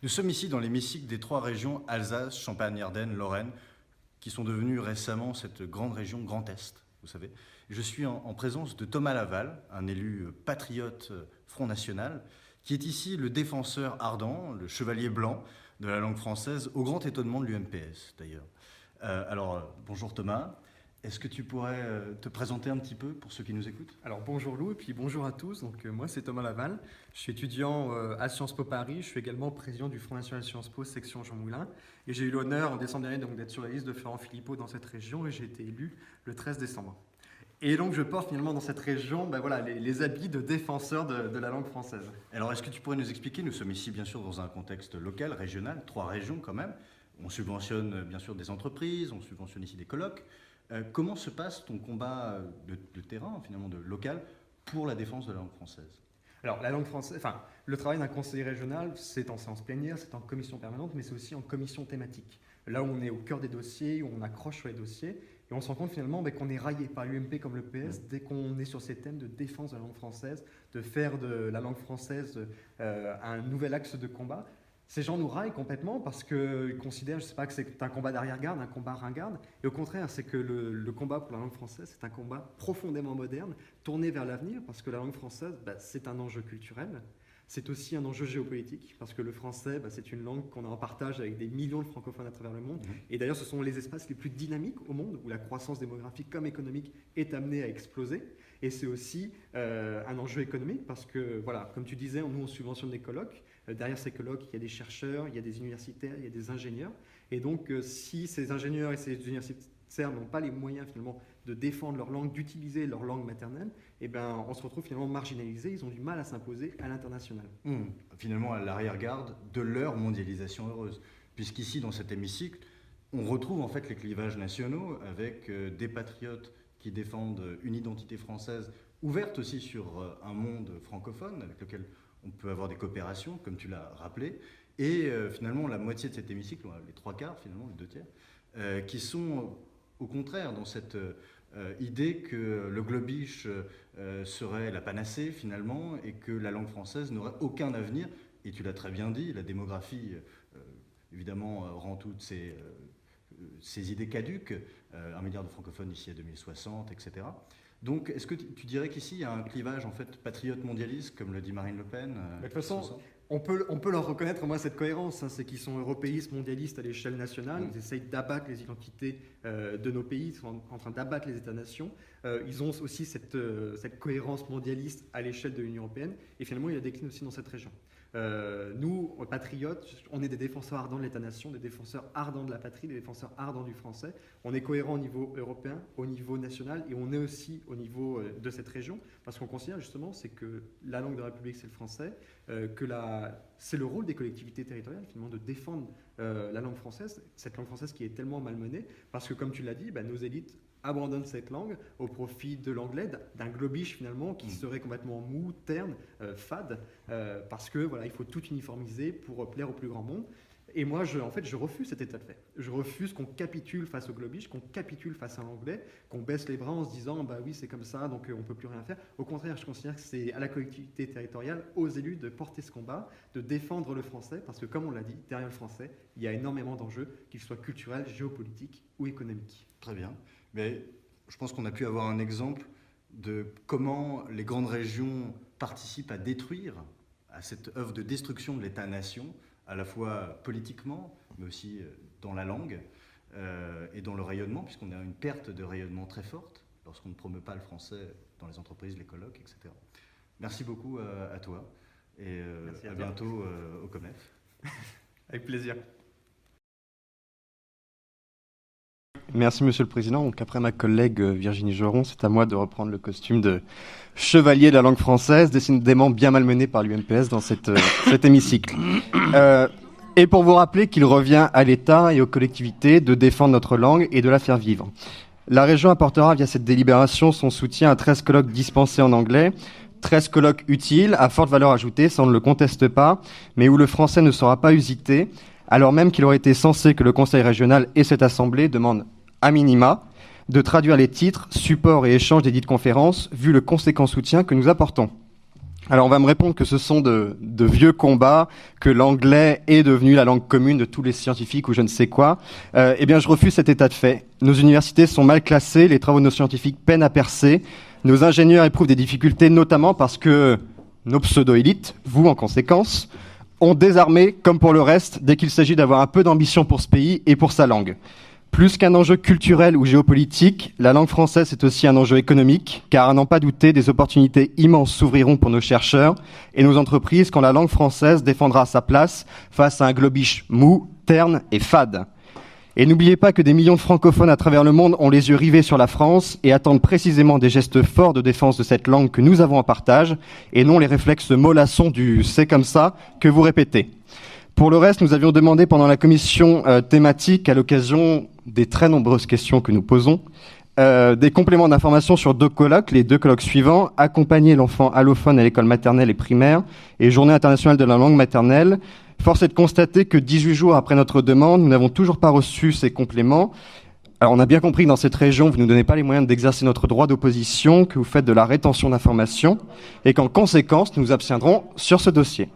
Nous sommes ici dans l'hémicycle des trois régions Alsace, Champagne, Ardennes, Lorraine, qui sont devenues récemment cette grande région Grand Est, vous savez. Je suis en présence de Thomas Laval, un élu patriote Front National, qui est ici le défenseur ardent, le chevalier blanc de la langue française, au grand étonnement de l'UMPS d'ailleurs. Bonjour Thomas. Est-ce que tu pourrais te présenter un petit peu pour ceux qui nous écoutent ? Alors bonjour Lou et puis bonjour à tous. Moi c'est Thomas Laval, je suis étudiant à Sciences Po Paris, je suis également président du Front National Sciences Po section Jean Moulin et j'ai eu l'honneur en décembre dernier d'être sur la liste de Florent Philippot dans cette région et j'ai été élu le 13 décembre. Et donc je porte finalement dans cette région les habits de défenseur de la langue française. Alors est-ce que tu pourrais nous expliquer, nous sommes ici bien sûr dans un contexte local, régional, trois régions quand même, on subventionne bien sûr des entreprises, on subventionne ici des colloques. Comment se passe ton combat de terrain, finalement, de local, pour la défense de la langue française ? Alors, la langue française, le travail d'un conseiller régional, c'est en séance plénière, c'est en commission permanente, mais c'est aussi en commission thématique. Là où on est au cœur des dossiers, où on accroche sur les dossiers, et on se rend compte finalement qu'on est raillé par l'UMP comme le PS dès qu'on est sur ces thèmes de défense de la langue française, de faire de la langue française un nouvel axe de combat. Ces gens nous raillent complètement parce qu'ils considèrent, que c'est un combat d'arrière-garde, un combat ringarde. Et au contraire, c'est que le combat pour la langue française, c'est un combat profondément moderne, tourné vers l'avenir, parce que la langue française, c'est un enjeu culturel. C'est aussi un enjeu géopolitique, parce que le français, c'est une langue qu'on a en partage avec des millions de francophones à travers le monde. Et d'ailleurs, ce sont les espaces les plus dynamiques au monde, où la croissance démographique comme économique est amenée à exploser. Et c'est aussi un enjeu économique, parce que, comme tu disais, nous, on subventionne des colloques. Derrière ces colloques, il y a des chercheurs, il y a des universitaires, il y a des ingénieurs. Et donc, si ces ingénieurs et ces universitaires n'ont pas les moyens, finalement, de défendre leur langue, d'utiliser leur langue maternelle, on se retrouve finalement marginalisés. Ils ont du mal à s'imposer à l'international. Finalement, à l'arrière-garde de leur mondialisation heureuse. Puisqu'ici, dans cet hémicycle, on retrouve en fait les clivages nationaux avec des patriotes qui défendent une identité française ouverte aussi sur un monde francophone avec lequel on peut avoir des coopérations, comme tu l'as rappelé, et finalement la moitié de cet hémicycle, les trois quarts finalement, les deux tiers, qui sont au contraire dans cette idée que le globish serait la panacée finalement, et que la langue française n'aurait aucun avenir, et tu l'as très bien dit, la démographie évidemment rend toutes ces idées caduques, 1 milliard de francophones ici à 2060, etc. Donc, est-ce que tu dirais qu'ici, il y a un clivage en fait patriote-mondialiste, comme le dit Marine Le Pen De toute façon, on peut leur reconnaître cette cohérence, c'est qu'ils sont européistes, mondialistes à l'échelle nationale, ils essayent d'abattre les identités de nos pays, ils sont en train d'abattre les États-nations. Ils ont aussi cette cohérence mondialiste à l'échelle de l'Union européenne, et finalement, il la décline aussi dans cette région. Nous, patriotes, on est des défenseurs ardents de l'État-nation, des défenseurs ardents de la patrie, des défenseurs ardents du français. On est cohérent au niveau européen, au niveau national, et on est aussi au niveau de cette région, parce qu'on considère justement c'est que la langue de la République, c'est le français, c'est le rôle des collectivités territoriales finalement de défendre la langue française, cette langue française qui est tellement malmenée, parce que comme tu l'as dit, nos élites abandonnent cette langue au profit de l'anglais, d'un globish finalement qui serait complètement mou, terne, fade, parce que il faut tout uniformiser pour plaire au plus grand monde. Et moi, je refuse cet état de fait. Je refuse qu'on capitule face au globish, qu'on capitule face à l'anglais, qu'on baisse les bras en se disant oui, c'est comme ça, donc on ne peut plus rien faire. Au contraire, je considère que c'est à la collectivité territoriale, aux élus, de porter ce combat, de défendre le français, parce que comme on l'a dit, derrière le français, il y a énormément d'enjeux, qu'ils soient culturels, géopolitiques ou économiques. Très bien. Mais je pense qu'on a pu avoir un exemple de comment les grandes régions participent à détruire, à cette œuvre de destruction de l'État-nation, à la fois politiquement, mais aussi dans la langue et dans le rayonnement, puisqu'on a une perte de rayonnement très forte lorsqu'on ne promeut pas le français dans les entreprises, les colloques, etc. Merci beaucoup à toi et à bientôt au COMEF. Avec plaisir. Merci Monsieur le Président. Donc après ma collègue Virginie Joron, c'est à moi de reprendre le costume de chevalier de la langue française, décidément bien malmené par l'UMPS dans cet hémicycle. Et pour vous rappeler qu'il revient à l'État et aux collectivités de défendre notre langue et de la faire vivre. La région apportera via cette délibération son soutien à 13 colloques dispensés en anglais, 13 colloques utiles, à forte valeur ajoutée, ça on ne le conteste pas, mais où le français ne sera pas usité, alors même qu'il aurait été censé que le Conseil régional et cette Assemblée demandent à minima, de traduire les titres, supports et échanges des dites conférences, vu le conséquent soutien que nous apportons. Alors on va me répondre que ce sont de vieux combats, que l'anglais est devenu la langue commune de tous les scientifiques ou je ne sais quoi. Eh bien je refuse cet état de fait. Nos universités sont mal classées, les travaux de nos scientifiques peinent à percer, nos ingénieurs éprouvent des difficultés notamment parce que nos pseudo-élites, vous en conséquence, ont désarmé comme pour le reste dès qu'il s'agit d'avoir un peu d'ambition pour ce pays et pour sa langue. Plus qu'un enjeu culturel ou géopolitique, la langue française est aussi un enjeu économique, car à n'en pas douter, des opportunités immenses s'ouvriront pour nos chercheurs et nos entreprises quand la langue française défendra sa place face à un globish mou, terne et fade. Et n'oubliez pas que des millions de francophones à travers le monde ont les yeux rivés sur la France et attendent précisément des gestes forts de défense de cette langue que nous avons en partage, et non les réflexes mollassons du « c'est comme ça » que vous répétez. Pour le reste, nous avions demandé pendant la commission thématique, à l'occasion des très nombreuses questions que nous posons, des compléments d'information sur 2 colloques, les 2 colloques suivants, accompagner l'enfant allophone à l'école maternelle et primaire et Journée internationale de la langue maternelle. Force est de constater que 18 jours après notre demande, nous n'avons toujours pas reçu ces compléments. Alors on a bien compris que dans cette région, vous ne nous donnez pas les moyens d'exercer notre droit d'opposition, que vous faites de la rétention d'informations et qu'en conséquence, nous nous abstiendrons sur ce dossier.